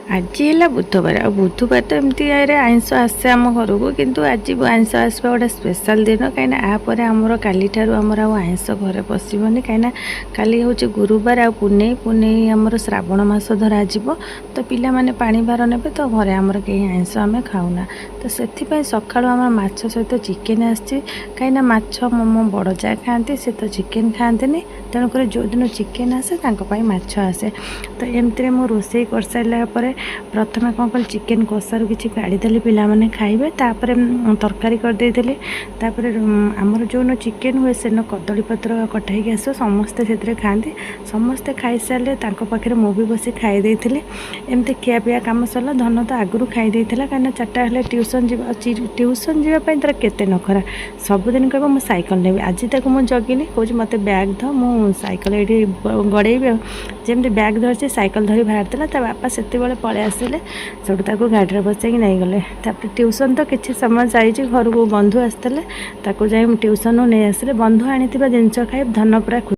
आज है बुधवार आ बुधवार तो एमती आइंस आसे आम घर को किंतु आज आइंस आसवा गोटे स्पेशल दिन कहीं आपर आमर काली आमर आइंस घर पशनी कहीं काली हूँ गुरुवार आ पुणे पुणे आमर श्रावण मास धरा तो पिला माने पानी भार ने तो घरे आमर कहीं आइंस आम खाऊना तो से सका आम माछ सहित चिकेन आसी कहीं माछ मो बड़ जा खाती से तो चिकेन खाते तेणुक जो दिन चिकेन आसे माछ आसे तो एमती मु रोसे कर सारापर प्रथम कौन कल चिकेन कषारू किसी काढ़ीदेली पाने खाइबे तापर तरकारी करदेली आमर जो चिकेन हुए से कदली पत्र कटाई आस समस्ते से खाती समस्ते खाई सारे पाखे मु भी बस खाई एमती खिया पिया कम सरला धन तो आगुरी खाई कहीं चार्टा हेल्ले ट्यूशन ट्यूशन जावाई तार केते नखरा सबुदिन कह मुझे सैकल नेबी आज तक मुझे जगिनी कौच मत बैग ध मु सैकल ये गड़ेबी जमी बैग धरती सैकल धरी बाहर बापा से पलि आसिले सब गाड़ी बसैक नहीं गले ट्यूशन तो किसी समय जाइए घर को बंधु आसते ट्यूशन नहीं आसिले बंधु आनी जिनस खाई धन पूरा